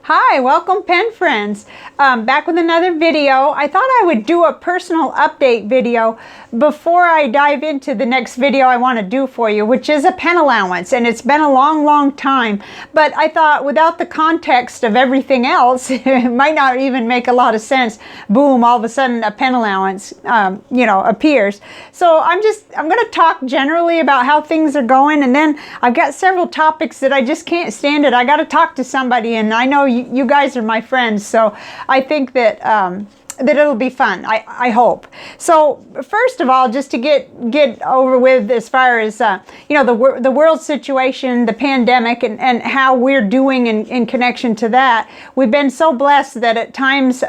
Hi, welcome pen friends. Back with another video. I thought I would do a personal update video before I dive into the next video I want to do for you, which is a pen allowance. And it's been a long time, but I thought without the context of everything else, it might not even make a lot of sense. Boom, all of a sudden a pen allowance, appears. So I'm going to talk generally about how things are going. And then I've got several topics that I just can't stand it. I got to talk to somebody, and I know you guys are my friends, so I think that that it'll be fun. I hope. So first of all, just to get over with as far as the world situation, the pandemic, and how we're doing in connection to that, we've been so blessed that at times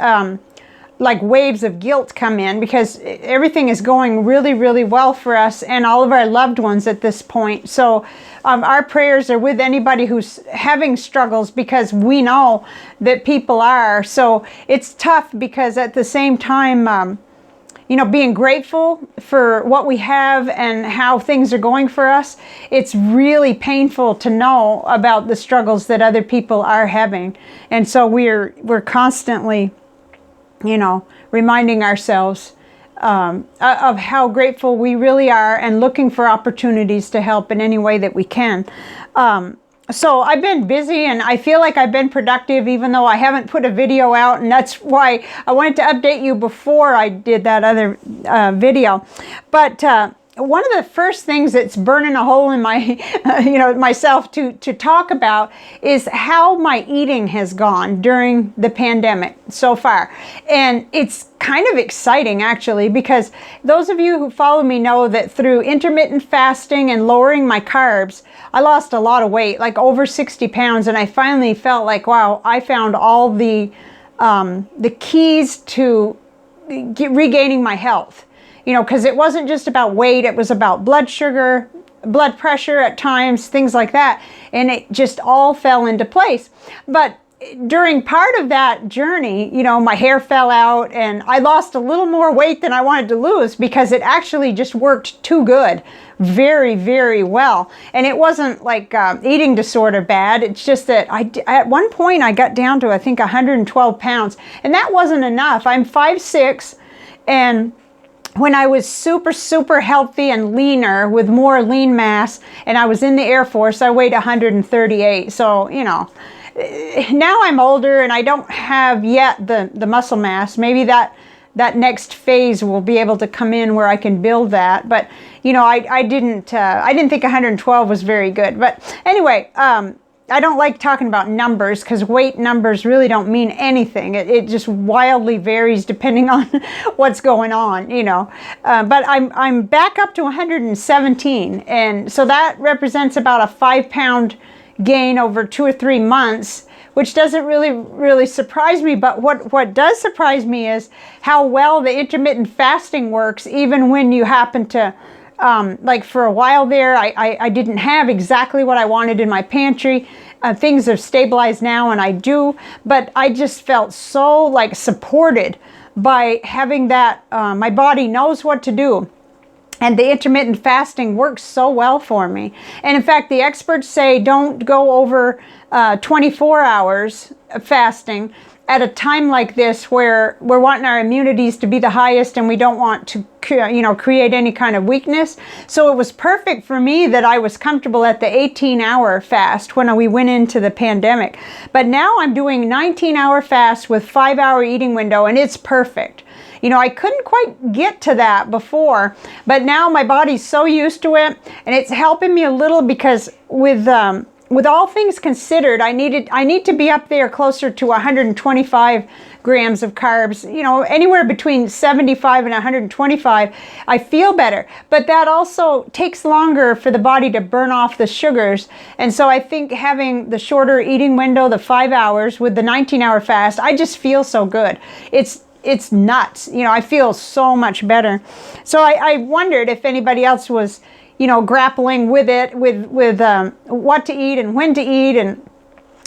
like waves of guilt come in because everything is going really well for us and all of our loved ones at this point. So our prayers are with anybody who's having struggles, because we know that people are. So it's tough because at the same time, being grateful for what we have and how things are going for us, it's really painful to know about the struggles that other people are having. And so we're constantly reminding ourselves of how grateful we really are and looking for opportunities to help in any way that we can. So I've been busy and I feel like I've been productive even though I haven't put a video out, and that's why I wanted to update you before I did that other video. But one of the first things that's burning a hole in my, myself to talk about is how my eating has gone during the pandemic so far. And it's kind of exciting actually, because those of you who follow me know that through intermittent fasting and lowering my carbs, I lost a lot of weight, like over 60 pounds. And I finally felt like, wow, I found all the keys to regaining my health. Because it wasn't just about weight, it was about blood sugar, blood pressure at times, things like that. And it just all fell into place. But during part of that journey, my hair fell out and I lost a little more weight than I wanted to lose because it actually just worked too good. Very well. And it wasn't like eating disorder bad. It's just that at one point I got down to, I think, 112 pounds. And that wasn't enough. I'm 5'6", and when I was super healthy and leaner with more lean mass, and I was in the Air Force, I weighed 138. So, now I'm older and I don't have yet the muscle mass. Maybe that next phase will be able to come in where I can build that. But, I didn't think 112 was very good. But anyway, I don't like talking about numbers because weight numbers really don't mean anything. It just wildly varies depending on what's going on, But I'm back up to 117, and so that represents about a 5-pound gain over 2 or 3 months, which doesn't really surprise me. But what does surprise me is how well the intermittent fasting works, even when you happen to like for a while there, I didn't have exactly what I wanted in my pantry. Things have stabilized now and I do, but I just felt so supported by having that. My body knows what to do. And the intermittent fasting works so well for me. And in fact, the experts say don't go over 24 hours of fasting at a time like this where we're wanting our immunities to be the highest and we don't want to create any kind of weakness. So it was perfect for me that I was comfortable at the 18-hour fast when we went into the pandemic. But now I'm doing 19-hour fast with 5-hour eating window, and it's perfect. I couldn't quite get to that before, but now my body's so used to it, and it's helping me a little because with all things considered, I need to be up there closer to 125 grams of carbs, anywhere between 75 and 125. I feel better, but that also takes longer for the body to burn off the sugars. And so I think having the shorter eating window, the 5 hours with the 19-hour fast, I just feel so good. It's nuts. I feel so much better. So I wondered if anybody else was grappling with it, with what to eat and when to eat, and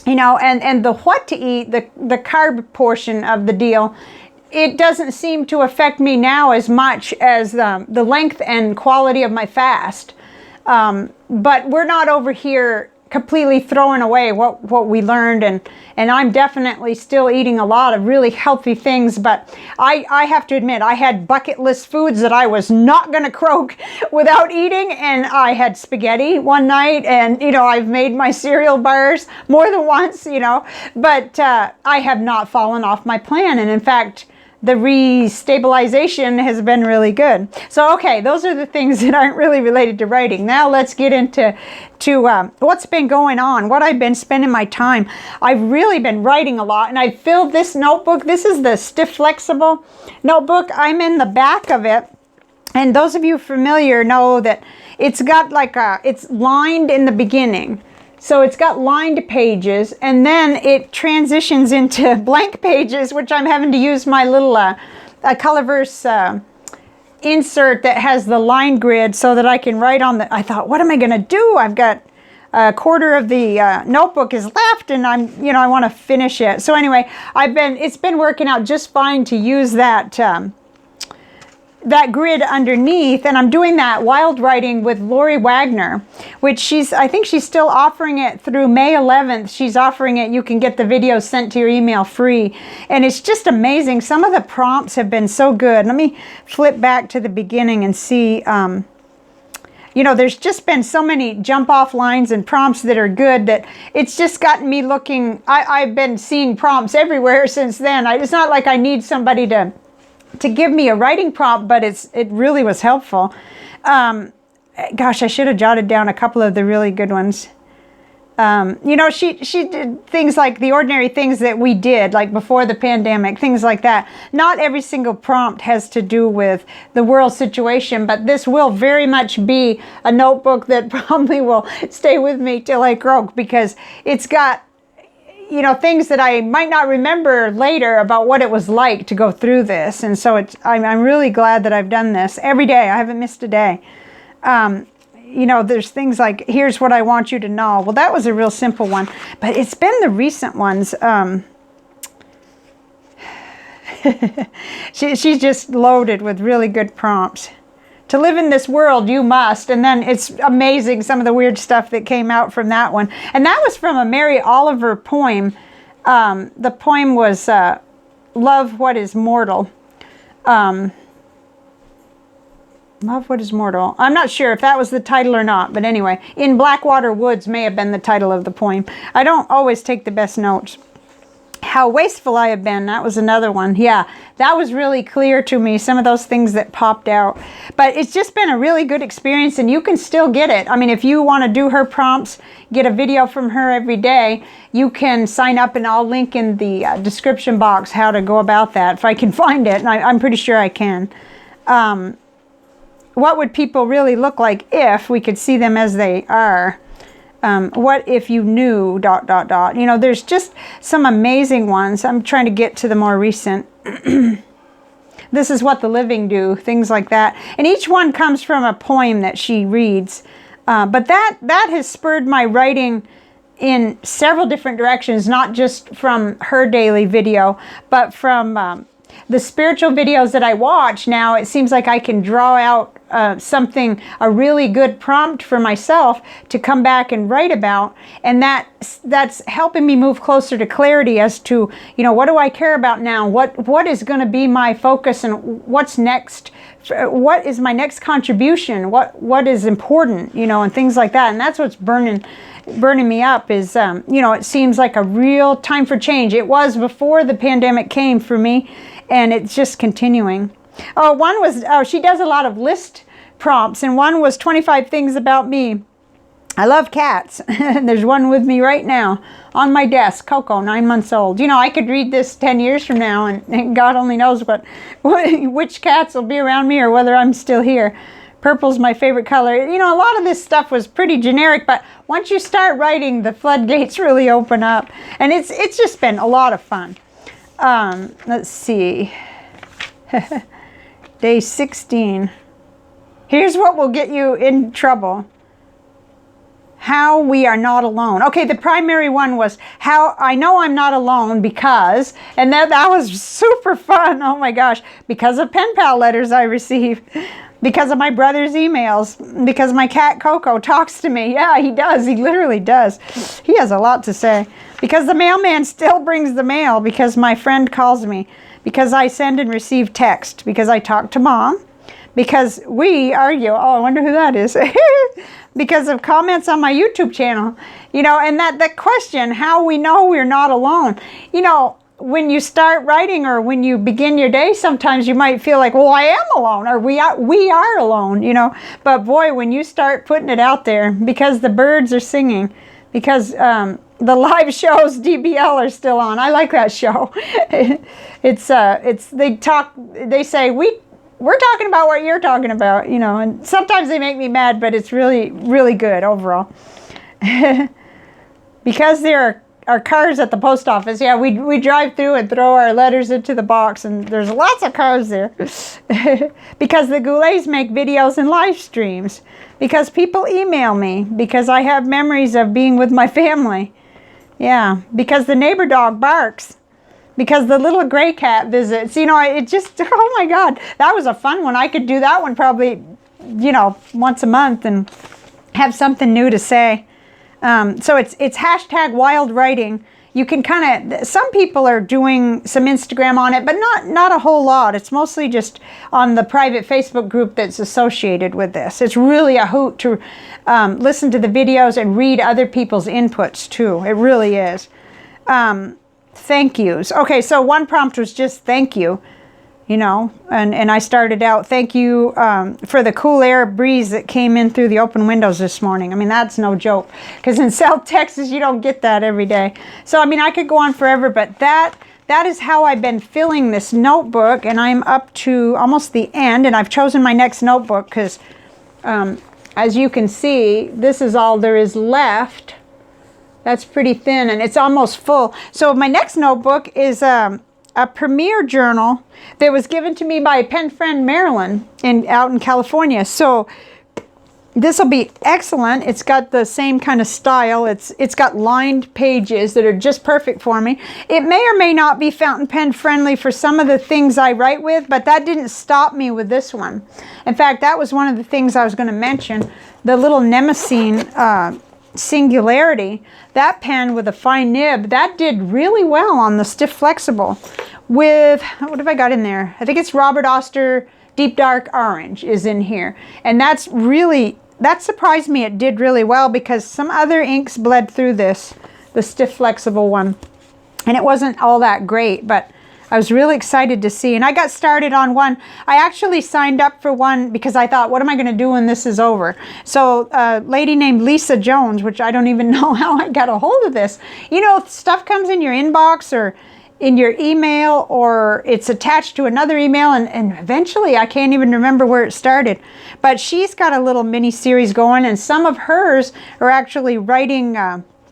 and the what to eat, the carb portion of the deal. It doesn't seem to affect me now as much as the length and quality of my fast. But we're not over here completely throwing away what we learned, and I'm definitely still eating a lot of really healthy things, but I have to admit, I had bucket list foods that I was not going to croak without eating, and I had spaghetti one night, and I've made my cereal bars more than once, but I have not fallen off my plan, and in fact the restabilization has been really good. So, okay, those are the things that aren't really related to writing. Now let's get into what's been going on, what I've been spending my time. I've really been writing a lot, and I filled this notebook. This is the Stiff Flexible notebook. I'm in the back of it, and those of you familiar know that it's got it's lined in the beginning. So it's got lined pages, and then it transitions into blank pages, which I'm having to use my little Colorverse insert that has the line grid so that I can write on the. I thought, what am I going to do? I've got a quarter of the notebook is left, and I want to finish it. So anyway, it's been working out just fine to use that grid underneath, and I'm doing that wild writing with Laurie Wagner, which I think she's still offering it through May 11th. She's offering it. You can get the video sent to your email free, and it's just amazing. Some of the prompts have been so good. Let me flip back to the beginning and see. There's just been so many jump off lines and prompts that are good that it's just gotten me looking. I've been seeing prompts everywhere since then. It's not like I need somebody to give me a writing prompt, but it really was helpful. Gosh, I should have jotted down a couple of the really good ones. She did things like the ordinary things that we did, like before the pandemic, things like that. Not every single prompt has to do with the world situation, but this will very much be a notebook that probably will stay with me till I croak, because it's got things that I might not remember later about what it was like to go through this. And so I'm really glad that I've done this every day. I haven't missed a day. There's things like, here's what I want you to know. Well, that was a real simple one, but it's been the recent ones. She's just loaded with really good prompts. To live in this world, you must. And then it's amazing some of the weird stuff that came out from that one. And that was from a Mary Oliver poem. The poem was Love What Is Mortal. Love What Is Mortal. I'm not sure if that was the title or not. But anyway, In Blackwater Woods may have been the title of the poem. I don't always take the best notes. How Wasteful I Have Been, that was another one. Yeah, that was really clear to me, some of those things that popped out. But it's just been a really good experience, and you can still get it. I mean, if you want to do her prompts, get a video from her every day, you can sign up, and I'll link in the description box how to go about that, if I can find it, and I'm pretty sure I can. What would people really look like if we could see them as they are? What if you knew ... There's just some amazing ones. I'm trying to get to the more recent. This is What the Living Do, things like that. And each one comes from a poem that she reads. But that has spurred my writing in several different directions, not just from her daily video, but from the spiritual videos that I watch now. It seems like I can draw out a really good prompt for myself to come back and write about, and that's helping me move closer to clarity as to, what do I care about now? What is going to be my focus, and what's next? What is my next contribution? What is important? And things like that. And that's what's burning me up is, it seems like a real time for change. It was before the pandemic came for me, and it's just continuing. Oh, one was, she does a lot of list prompts, and one was 25 things about me. I love cats. There's one with me right now on my desk, Coco, 9 months old. I could read this 10 years from now, and God only knows which cats will be around me or whether I'm still here. Purple's my favorite color. A lot of this stuff was pretty generic, but once you start writing, the floodgates really open up, and it's just been a lot of fun. Let's see. Day 16. Here's what will get you in trouble. How we are not alone. Okay, the primary one was how I know I'm not alone because, and that was super fun. Oh my gosh, because of pen pal letters I received. because of my brother's emails, because my cat Coco talks to me. Yeah, he does. He literally does. He has a lot to say. Because the mailman still brings the mail, because my friend calls me, because I send and receive text, because I talk to Mom, because we argue. Oh, I wonder who that is. Because of comments on my YouTube channel. You know, and that question, how we know we're not alone. You know, when you start writing or when you begin your day, sometimes you might feel like, well, I am alone, or we are alone, you know. But boy, when you start putting it out there, because the birds are singing, because the live shows DBL are still on. I like that show. They say we're talking about what you're talking about, you know, and sometimes they make me mad, but it's really, really good overall. Because there are cars at the post office. Yeah, we drive through and throw our letters into the box, and there's lots of cars there. Because the Goulets make videos and live streams. Because people email me. Because I have memories of being with my family. Yeah, because the neighbor dog barks. Because the little gray cat visits. You know, it just, oh my God, that was a fun one. I could do that one probably, you know, once a month and have something new to say. So it's hashtag wild writing. You can kind of, some people are doing some Instagram on it, but not a whole lot. It's mostly just on the private Facebook group that's associated with this. It's really a hoot to listen to the videos and read other people's inputs too. It really is. Thank yous. Okay, so one prompt was just thank you. You know, and I started out, thank you for the cool air breeze that came in through the open windows this morning. I mean, that's no joke, because in South Texas, you don't get that every day. So, I mean, I could go on forever, but that is how I've been filling this notebook, and I'm up to almost the end, and I've chosen my next notebook because, as you can see, this is all there is left. That's pretty thin, and it's almost full. So my next notebook is a Premier journal that was given to me by a pen friend, Marilyn, out in California. So this will be excellent. It's got the same kind of style. It's got lined pages that are just perfect for me. It may or may not be fountain pen friendly for some of the things I write with, but that didn't stop me with this one. In fact, that was one of the things I was going to mention. The little Nemesine Singularity, that pen with a fine nib, that did really well on the stiff flexible with, what have I got in there? I think it's Robert Oster Deep Dark Orange is in here. And that's really, that surprised me. It did really well because some other inks bled through this, the stiff flexible one. And it wasn't all that great, but I was really excited to see. And I got started on one. I actually signed up for one because I thought, what am I going to do when this is over? So a lady named Lisa Jones, which I don't even know how I got a hold of this. You know, stuff comes in your inbox or in your email, or it's attached to another email, and eventually I can't even remember where it started. But she's got a little mini series going, and some of hers are actually writing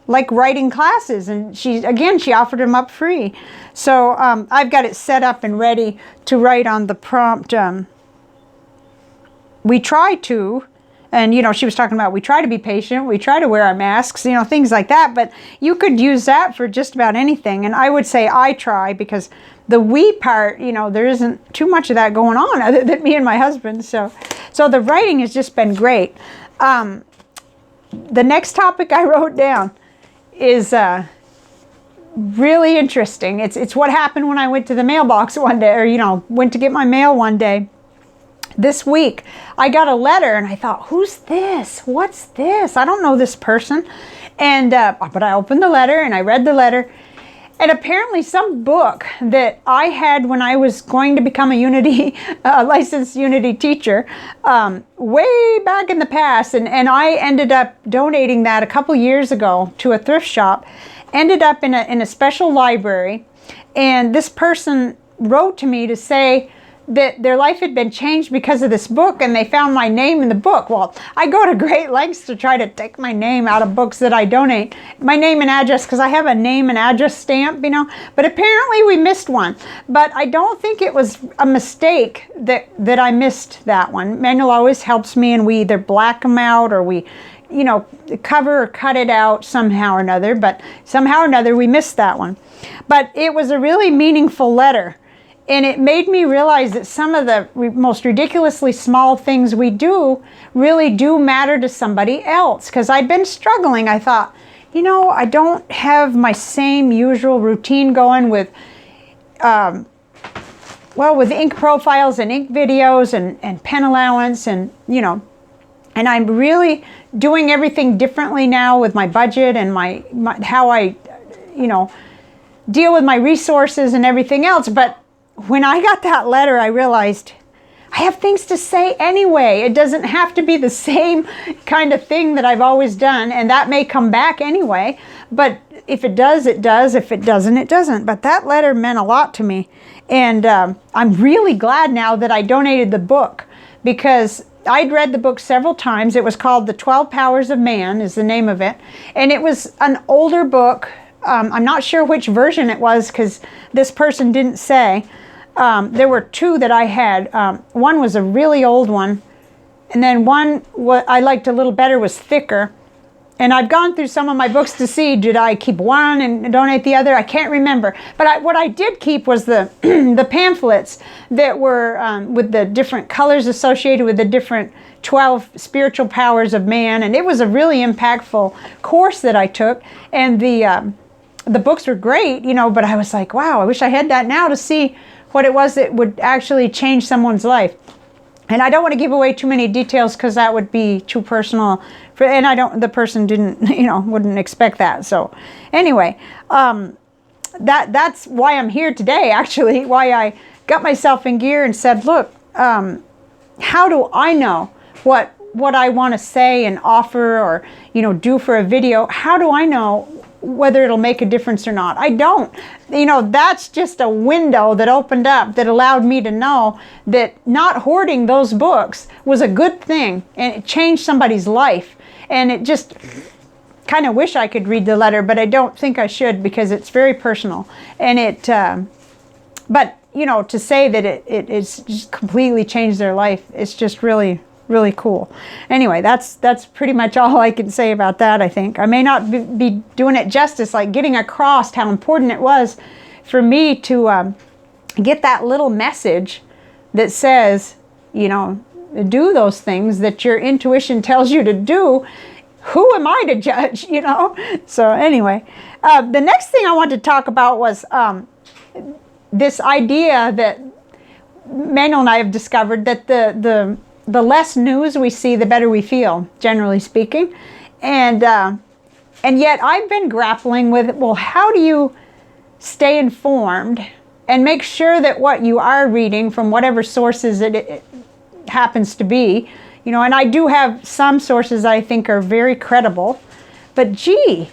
like writing classes, and she offered them up free. So I've got it set up and ready to write on the prompt. We try to, and you know, she was talking about we try to be patient, we try to wear our masks, you know, things like that, but you could use that for just about anything. And I would say I try, because the we part, you know, there isn't too much of that going on other than me and my husband. So the writing has just been great. The next topic I wrote down is really interesting. It's what happened when I went to the mailbox one day, or, you know, went to get my mail one day. This week, I got a letter, and I thought, who's this? What's this? I don't know this person. And but I opened the letter, and I read the letter, and apparently some book that I had when I was going to become a Unity, licensed Unity teacher, way back in the past, and I ended up donating that a couple years ago to a thrift shop, ended up in a special library, and this person wrote to me to say that their life had been changed because of this book, and they found my name in the book. Well, I go to great lengths to try to take my name out of books that I donate. My name and address, because I have a name and address stamp, you know, but apparently we missed one. But I don't think it was a mistake that I missed that one. Manuel always helps me, and we either black them out or we, you know, cover or cut it out somehow or another, but somehow or another we missed that one. But it was a really meaningful letter. And it made me realize that some of the most ridiculously small things we do really do matter to somebody else. Because I'd been struggling. I thought, you know, I don't have my same usual routine going with, with ink profiles and ink videos and pen allowance and, you know, and I'm really doing everything differently now with my budget and my how I, you know, deal with my resources and everything else. But when I got that letter, I realized I have things to say anyway. It doesn't have to be the same kind of thing that I've always done, and that may come back anyway. But if it does, it does. If it doesn't, it doesn't. But that letter meant a lot to me. And I'm really glad now that I donated the book, because I'd read the book several times. It was called The 12 Powers of Man is the name of it. And it was an older book. I'm not sure which version it was because this person didn't say. There were two that I had. One was a really old one, and then one what I liked a little better was thicker. And I've gone through some of my books to see, did I keep one and donate the other? I can't remember. But what I did keep was the the pamphlets that were with the different colors associated with the different 12 spiritual powers of man. And it was a really impactful course that I took. And the books were great, you know, but I was like, wow, I wish I had that now to see what it was that would actually change someone's life. And I don't want to give away too many details because that would be too personal. And the person didn't, you know, wouldn't expect that. So anyway, that's why I'm here today, actually, why I got myself in gear and said, look, how do I know what I want to say and offer or, you know, do for a video? How do I know whether it'll make a difference or not? I don't. You know, that's just a window that opened up that allowed me to know that not hoarding those books was a good thing, and it changed somebody's life. And it just kind of wish I could read the letter, but I don't think I should because it's very personal. And it, but you know, to say that it's just completely changed their life, it's just really, really cool. Anyway, that's pretty much all I can say about that, I think. I may not be doing it justice, like getting across how important it was for me to get that little message that says, you know, do those things that your intuition tells you to do. Who am I to judge, you know? So anyway, the next thing I wanted to talk about was this idea that Manuel and I have discovered that the less news we see, the better we feel, generally speaking. And yet I've been grappling with, well, how do you stay informed and make sure that what you are reading from whatever sources it happens to be, you know, and I do have some sources I think are very credible, but gee,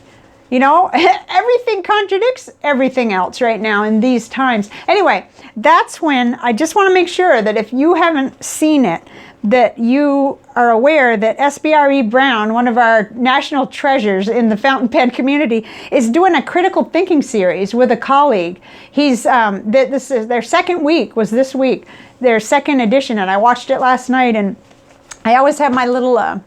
you know, everything contradicts everything else right now in these times. Anyway, that's when I just want to make sure that if you haven't seen it, that you are aware that SBREBrown, one of our national treasures in the fountain pen community, is doing a critical thinking series with a colleague. He's this is their second week, was this week, their second edition, and I watched it last night. And I always have my little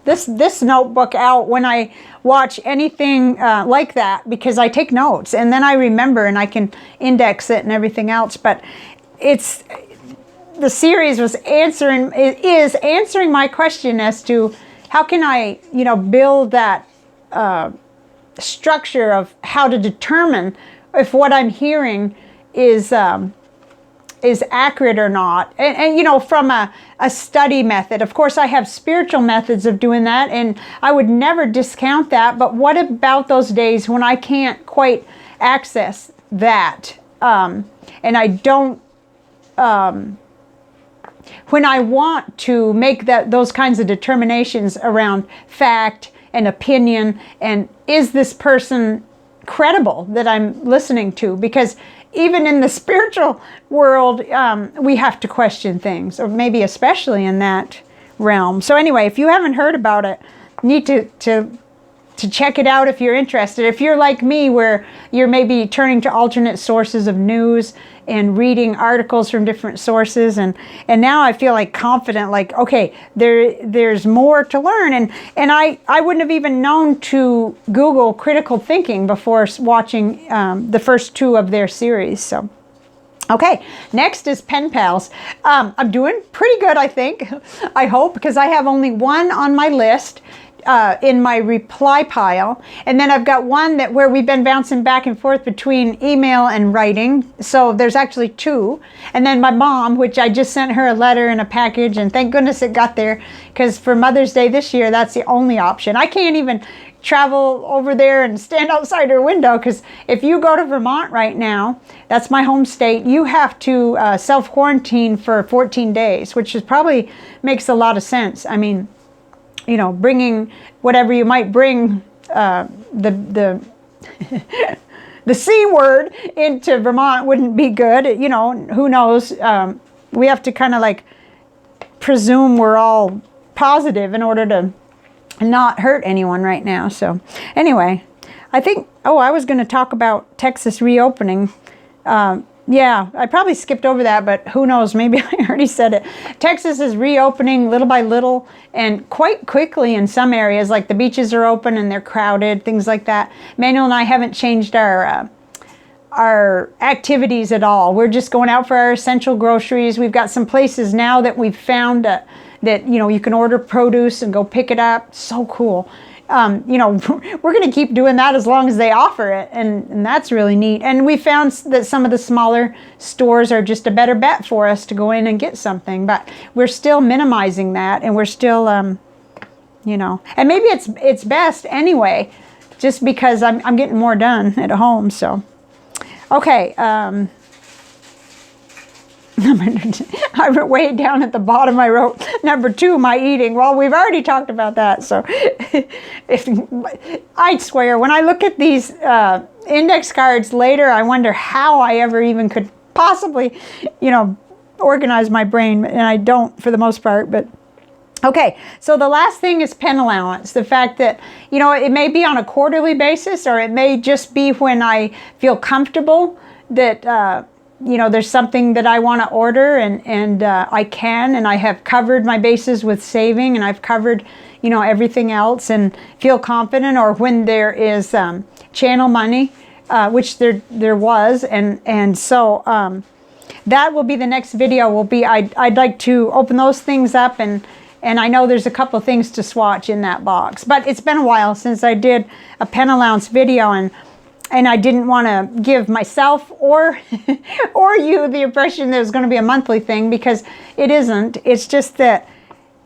this notebook out when I watch anything like that, because I take notes and then I remember and I can index it and everything else. But the series is answering my question as to how can I, you know, build that structure of how to determine if what I'm hearing is accurate or not, and you know, from a study method. Of course, I have spiritual methods of doing that, and I would never discount that. But what about those days when I can't quite access that, and I don't? When I want to make those kinds of determinations around fact and opinion, and is this person credible that I'm listening to? Because even in the spiritual world, we have to question things, or maybe especially in that realm. So anyway, if you haven't heard about it, you need to check it out if you're interested. If you're like me, where you're maybe turning to alternate sources of news and reading articles from different sources, and now I feel like confident, like, okay, there's more to learn. And I wouldn't have even known to Google critical thinking before watching the first two of their series. So Okay, next is pen pals. I'm doing pretty good, I think. I hope, because I have only one on my list in my reply pile, and then I've got one that where we've been bouncing back and forth between email and writing. So there's actually two. And then my mom, which I just sent her a letter and a package, and thank goodness it got there, because for Mother's Day this year, that's the only option. I can't even travel over there and stand outside her window, because if you go to Vermont right now, that's my home state, you have to self-quarantine for 14 days, which is probably makes a lot of sense. I mean, you know, bringing whatever you might bring, the the C word into Vermont wouldn't be good. You know, who knows? We have to kind of like presume we're all positive in order to not hurt anyone right now. So anyway, I think, I was going to talk about Texas reopening. Yeah, I probably skipped over that, but who knows, maybe I already said it. Texas is reopening little by little and quite quickly in some areas, like the beaches are open and they're crowded, things like that. Manuel and I haven't changed our activities at all. We're just going out for our essential groceries. We've got some places now that we've found that, you know, you can order produce and go pick it up. So cool. You know, we're going to keep doing that as long as they offer it, and that's really neat. And we found that some of the smaller stores are just a better bet for us to go in and get something, but we're still minimizing that, and we're still, you know, and maybe it's best anyway, just because I'm getting more done at home. So, okay. I wrote way down at the bottom, I wrote number 2, my eating. Well, we've already talked about that. So I'd swear, when I look at these index cards later, I wonder how I ever even could possibly, you know, organize my brain. And I don't for the most part, but okay. So the last thing is pen allowance. The fact that, you know, it may be on a quarterly basis, or it may just be when I feel comfortable that, you know, there's something that I want to order, and I can, and I have covered my bases with saving, and I've covered, you know, everything else, and feel confident. Or when there is channel money, which there was, and so that will be the next video. Will be I'd like to open those things up, and I know there's a couple things to swatch in that box, but it's been a while since I did a pen allowance video, and I didn't want to give myself or you the impression that it was going to be a monthly thing, because it isn't. It's just that,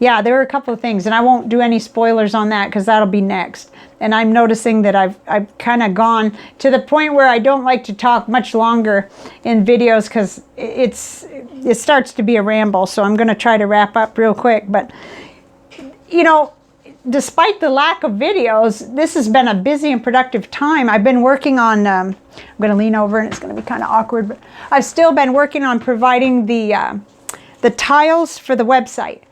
yeah, there were a couple of things, and I won't do any spoilers on that because that'll be next. And I'm noticing that I've kind of gone to the point where I don't like to talk much longer in videos, because it starts to be a ramble. So I'm going to try to wrap up real quick. But, you know, despite the lack of videos, this has been a busy and productive time. I've been working on, I'm going to lean over and it's going to be kind of awkward, but I've still been working on providing the tiles for the website.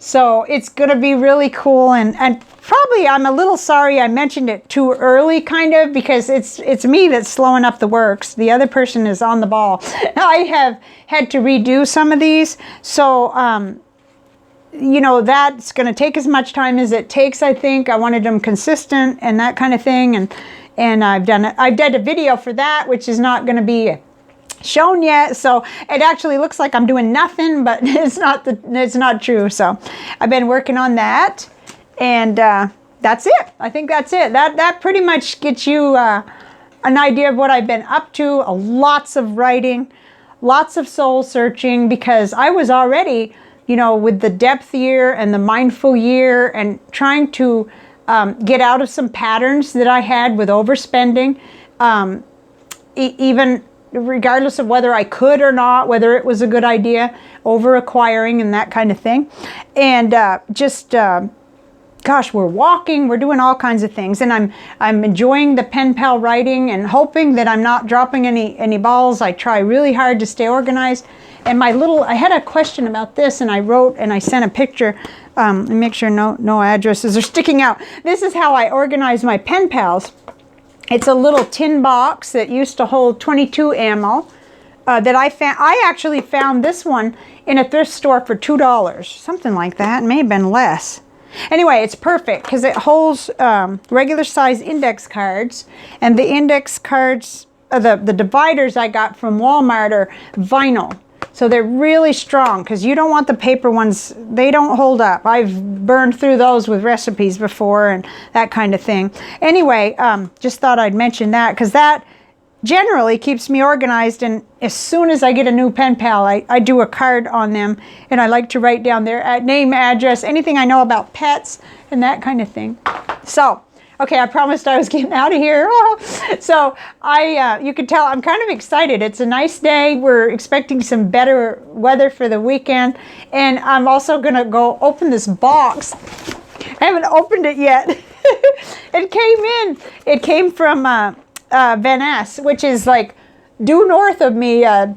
So it's going to be really cool, and probably I'm a little sorry I mentioned it too early, kind of, because it's me that's slowing up the works. The other person is on the ball. I have had to redo some of these, so you know, that's going to take as much time as it takes. I think I wanted them consistent and that kind of thing, and I've done a video for that, which is not going to be shown yet. So it actually looks like I'm doing nothing, but it's not true. So I've been working on that, and that's it. I think that's it. That pretty much gets you an idea of what I've been up to. Lots of writing, lots of soul searching, because I was already, you know, with the depth year and the mindful year, and trying to get out of some patterns that I had with overspending, even regardless of whether I could or not, whether it was a good idea, over acquiring and that kind of thing. And gosh, we're walking, we're doing all kinds of things, and I'm enjoying the pen pal writing and hoping that I'm not dropping any balls. I try really hard to stay organized. And I had a question about this, and I wrote and I sent a picture. Let me make sure no addresses are sticking out. This is how I organize my pen pals. It's a little tin box that used to hold 22 ammo that I found. I actually found this one in a thrift store for $2, something like that. It may have been less. Anyway, it's perfect because it holds regular size index cards, and the index cards the dividers I got from Walmart are vinyl. So they're really strong because you don't want the paper ones. They don't hold up. I've burned through those with recipes before and that kind of thing. Anyway, just thought I'd mention that because that generally keeps me organized. And as soon as I get a new pen pal, I do a card on them. And I like to write down their name, address, anything I know about pets and that kind of thing. So, okay, I promised I was getting out of here. So you can tell I'm kind of excited. It's a nice day. We're expecting some better weather for the weekend. And I'm also going to go open this box. I haven't opened it yet. It came from Van Ness, which is like due north of me, a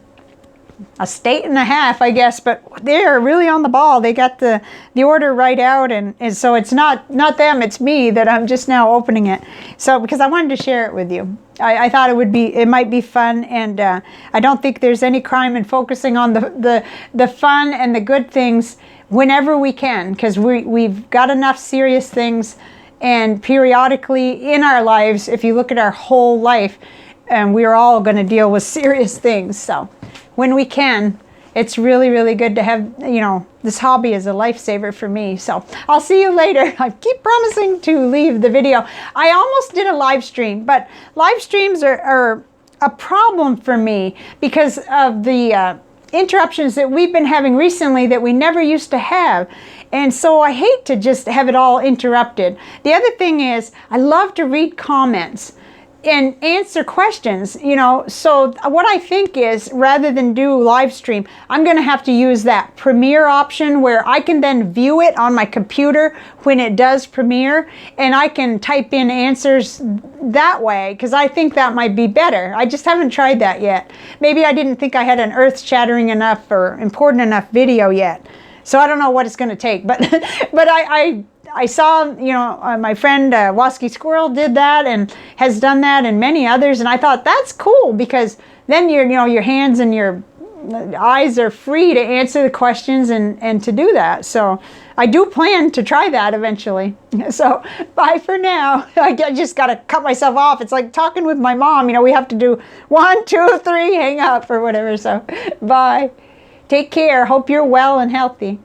state and a half, I guess, but they're really on the ball. They got the order right out, and so it's not them, it's me that I'm just now opening it. So because I wanted to share it with you. I thought it might be fun, and I don't think there's any crime in focusing on the fun and the good things whenever we can, because we've got enough serious things, and periodically in our lives, if you look at our whole life, and we're all going to deal with serious things. So when we can, it's really, really good to have, this hobby is a lifesaver for me. So I'll see you later. I keep promising to leave the video. I almost did a live stream, but live streams are a problem for me because of the interruptions that we've been having recently that we never used to have. And so I hate to just have it all interrupted. The other thing is I love to read comments and answer questions, So what I think is, rather than do live stream, I'm going to have to use that premiere option where I can then view it on my computer when it does premiere, and I can type in answers that way, because I think that might be better. I just haven't tried that yet. Maybe I didn't think I had an earth-shattering enough or important enough video yet. So I don't know what it's going to take, but I saw, my friend Wasky Squirrel did that and has done that, and many others, and I thought that's cool because then your hands and your eyes are free to answer the questions and to do that. So I do plan to try that eventually. So bye for now. I just got to cut myself off. It's like talking with my mom. We have to do 1, 2, 3, hang up or whatever. So bye. Take care. Hope you're well and healthy.